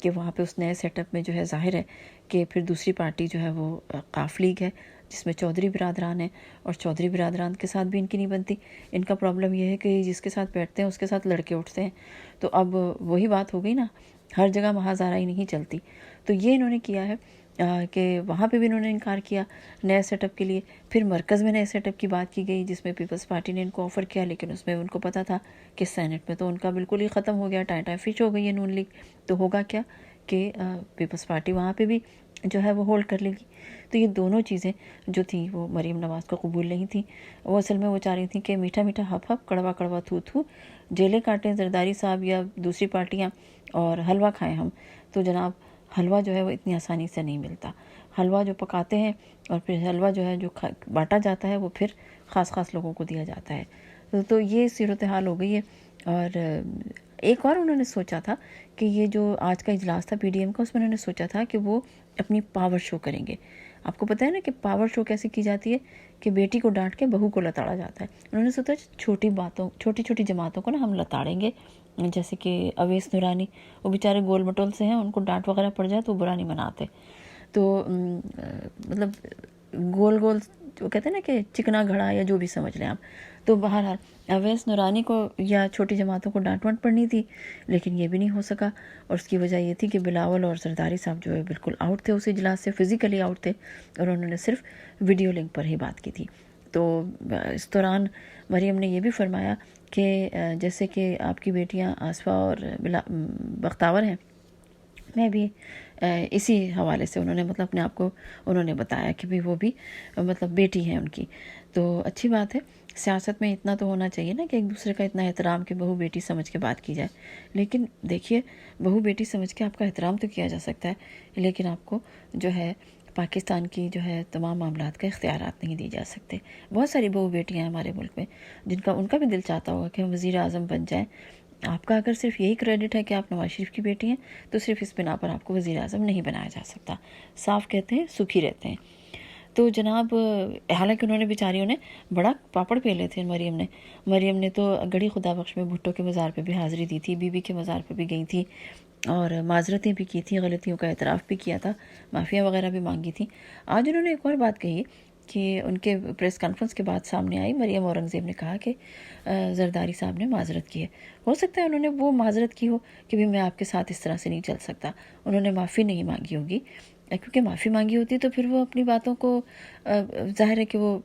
کہ وہاں پہ اس نئے سیٹ اپ میں جو ہے ظاہر ہے کہ پھر دوسری پارٹی جو ہے وہ قاف لیگ ہے، جس میں چودھری برادران ہیں، اور چودھری برادران کے ساتھ بھی ان کی نہیں بنتی۔ ان کا پرابلم یہ ہے کہ جس کے ساتھ بیٹھتے ہیں اس کے ساتھ لڑکے اٹھتے ہیں، تو اب وہی بات ہو گئی نا، ہر جگہ مہازارائی نہیں چلتی۔ تو یہ انہوں نے کیا ہے کہ وہاں پہ بھی انہوں نے انکار کیا نئے سیٹ اپ کے لیے۔ پھر مرکز میں نئے سیٹ اپ کی بات کی گئی جس میں پیپلز پارٹی نے ان کو آفر کیا، لیکن اس میں ان کو پتہ تھا کہ سینٹ میں تو ان کا بالکل ہی ختم ہو گیا، ٹائم فش ہو گئی ہے نون لیگ، تو ہوگا کیا کہ پیپلز پارٹی وہاں پہ بھی جو ہے وہ ہولڈ کر لے گی۔ تو یہ دونوں چیزیں جو تھیں وہ مریم نواز کو قبول نہیں تھیں۔ وہ اصل میں وہ چاہ رہی تھیں کہ میٹھا میٹھا ہپ ہپ، کڑوا کڑوا تھو تھو، جیلیں کاٹیں زرداری صاحب یا دوسری پارٹیاں، اور حلوہ کھائیں ہم۔ تو جناب حلوہ جو ہے وہ اتنی آسانی سے نہیں ملتا۔ حلوہ جو پکاتے ہیں اور پھر حلوہ جو ہے جو بانٹا جاتا ہے وہ پھر خاص خاص لوگوں کو دیا جاتا ہے۔ تو یہ صورتحال ہو گئی ہے۔ اور ایک اور انہوں نے سوچا تھا کہ یہ جو آج کا اجلاس تھا پی ڈی ایم کا، اس میں انہوں نے سوچا تھا کہ وہ اپنی پاور شو کریں گے۔ آپ کو پتہ ہے نا کہ پاور شو کیسے کی جاتی ہے، کہ بیٹی کو ڈانٹ کے بہو کو لتاڑا جاتا ہے۔ انہوں نے سوچا چھوٹی چھوٹی جماعتوں کو نا ہم لتاڑیں گے، جیسے کہ اویس نورانی، وہ بیچارے گول مٹول سے ہیں، ان کو ڈانٹ وغیرہ پڑ جائے تو وہ برا نہیں مناتے۔ تو مطلب گول گول جو کہتے ہیں نا کہ چکنا گھڑا یا جو بھی سمجھ لیں آپ۔ تو بہرحال اویس نورانی کو یا چھوٹی جماعتوں کو ڈانٹ وانٹ پڑنی تھی، لیکن یہ بھی نہیں ہو سکا، اور اس کی وجہ یہ تھی کہ بلاول اور زرداری صاحب جو ہے بالکل آؤٹ تھے اس اجلاس سے، فزیکلی آؤٹ تھے، اور انہوں نے صرف ویڈیو لنک پر ہی بات کی تھی۔ تو اس دوران مریم نے یہ بھی فرمایا کہ جیسے کہ آپ کی بیٹیاں آصفہ اور بختاور ہیں، میں بھی اسی حوالے سے انہوں نے مطلب اپنے آپ کو انہوں نے بتایا کہ بھی وہ بھی مطلب بیٹی ہیں ان کی۔ تو اچھی بات ہے، سیاست میں اتنا تو ہونا چاہیے نا کہ ایک دوسرے کا اتنا احترام کہ بہو بیٹی سمجھ کے بات کی جائے۔ لیکن دیکھیے، بہو بیٹی سمجھ کے آپ کا احترام تو کیا جا سکتا ہے، لیکن آپ کو جو ہے پاکستان کی جو ہے تمام معاملات کا اختیارات نہیں دی جا سکتے۔ بہت ساری بہو بیٹیاں ہیں ہمارے ملک میں ان کا بھی دل چاہتا ہوگا کہ ہم وزیر اعظم بن جائیں۔ آپ کا اگر صرف یہی کریڈٹ ہے کہ آپ نواز شریف کی بیٹی ہیں، تو صرف اس بنا پر آپ کو وزیر اعظم نہیں بنایا جا سکتا۔ صاف کہتے ہیں سکھی رہتے ہیں۔ تو جناب حالانکہ انہوں نے بیچاریوں نے بڑا پاپڑ پیلے تھے، مریم نے تو گڑھی خدا بخش میں بھٹو کے مزار پہ بھی حاضری دی تھی، بی بی کے مزار پہ بھی گئی تھی، اور معذرتیں بھی کی تھیں، غلطیوں کا اعتراف بھی کیا تھا، معافیاں وغیرہ بھی مانگی تھیں۔ آج انہوں نے ایک اور بات کہی کہ ان کے پریس کانفرنس کے بعد سامنے آئی، مریم اورنگزیب نے کہا کہ زرداری صاحب نے معذرت کی ہے۔ ہو سکتا ہے انہوں نے وہ معذرت کی ہو کہ بھی میں آپ کے ساتھ اس طرح سے نہیں چل سکتا، انہوں نے معافی نہیں مانگی ہوگی، کیونکہ معافی مانگی ہوتی تو پھر وہ اپنی باتوں کو ظاہر ہے کہ وہ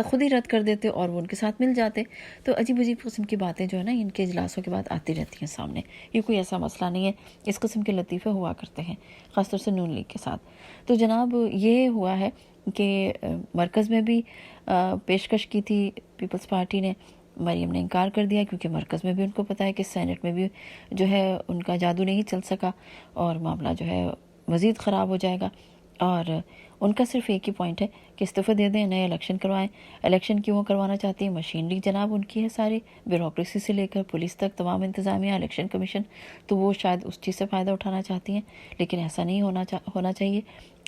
خود ہی رد کر دیتے اور وہ ان کے ساتھ مل جاتے۔ تو عجیب عجیب قسم کی باتیں جو ہے نا ان کے اجلاسوں کے بعد آتی رہتی ہیں سامنے۔ یہ کوئی ایسا مسئلہ نہیں ہے، اس قسم کے لطیفے ہوا کرتے ہیں خاص طور سے نون لیگ کے ساتھ۔ تو جناب یہ ہوا ہے کہ مرکز میں بھی پیشکش کی تھی پیپلز پارٹی نے، مریم نے انکار کر دیا کیونکہ مرکز میں بھی ان کو پتہ ہے کہ سینٹ میں بھی جو ہے ان کا جادو نہیں چل سکا، اور معاملہ جو ہے مزید خراب ہو جائے گا۔ اور ان کا صرف ایک ہی پوائنٹ ہے کہ استعفی دے دیں، نئے الیکشن کروائیں۔ الیکشن کیوں کروانا چاہتی ہیں؟ مشینری جناب ان کی ہے ساری، بیوروکریسی سے لے کر پولیس تک تمام انتظامیہ، الیکشن کمیشن، تو وہ شاید اس چیز سے فائدہ اٹھانا چاہتی ہیں، لیکن ایسا نہیں ہونا چاہیے،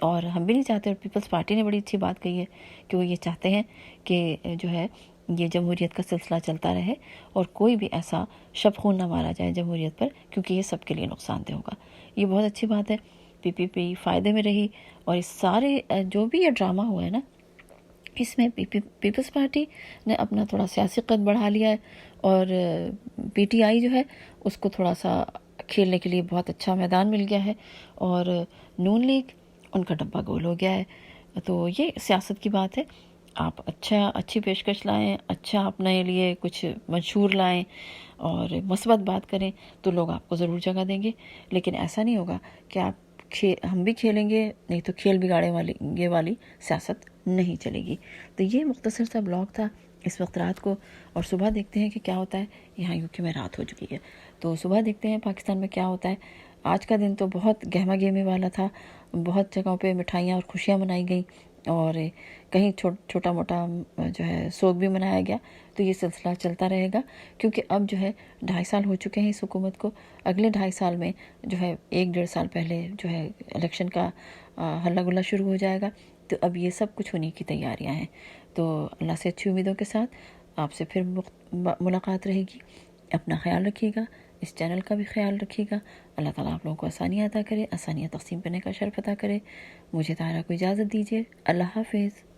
اور ہم بھی نہیں چاہتے۔ اور پیپلز پارٹی نے بڑی اچھی بات کہی ہے کہ وہ یہ چاہتے ہیں کہ جو ہے یہ جمہوریت کا سلسلہ چلتا رہے، اور کوئی بھی ایسا شب خون نہ مارا جائے جمہوریت پر، کیونکہ یہ سب کے لیے نقصان دہ ہوگا۔ یہ بہت اچھی بات ہے، پی پی فائدے میں رہی، اور اس سارے جو بھی یہ ڈرامہ ہوا ہے نا، اس میں پیپلز پارٹی نے اپنا تھوڑا سیاسی قد بڑھا لیا ہے، اور پی ٹی آئی جو ہے اس کو تھوڑا سا کھیلنے کے لیے بہت اچھا میدان مل گیا ہے، اور نون لیگ ان کا ڈبہ گول ہو گیا ہے۔ تو یہ سیاست کی بات ہے، آپ اچھی پیشکش لائیں، اچھا اپنے لیے کچھ منشور لائیں اور مثبت بات کریں تو لوگ آپ کو ضرور جگہ دیں گے، لیکن ایسا نہیں ہوگا کہ ہم بھی کھیلیں گے، نہیں تو کھیل بگاڑے والی سیاست نہیں چلے گی۔ تو یہ مختصر سا بلاگ تھا اس وقت رات کو، اور صبح دیکھتے ہیں کہ کیا ہوتا ہے۔ یہاں یوکے میں رات ہو چکی ہے، تو صبح دیکھتے ہیں پاکستان میں کیا ہوتا ہے۔ آج کا دن تو بہت گہما گہمی والا تھا، بہت جگہوں پہ مٹھائیاں اور خوشیاں منائی گئیں، اور کہیں چھوٹا موٹا جو ہے سوگ بھی منایا گیا۔ تو یہ سلسلہ چلتا رہے گا، کیونکہ اب جو ہے 2.5 سال ہو چکے ہیں اس حکومت کو، اگلے 2.5 سال میں جو ہے 1-1.5 سال پہلے جو ہے الیکشن کا ہلہ گلہ شروع ہو جائے گا۔ تو اب یہ سب کچھ ہونے کی تیاریاں ہیں۔ تو اللہ سے اچھی امیدوں کے ساتھ آپ سے پھر ملاقات رہے گی۔ اپنا خیال رکھیے گا، اس چینل کا بھی خیال رکھیے گا۔ اللہ تعالیٰ آپ لوگوں کو آسانیاں عطا کرے، آسانیاں تقسیم کرنے کا شرف عطا کرے۔ مجھے طاہرہ کو اجازت دیجیے، اللہ حافظ۔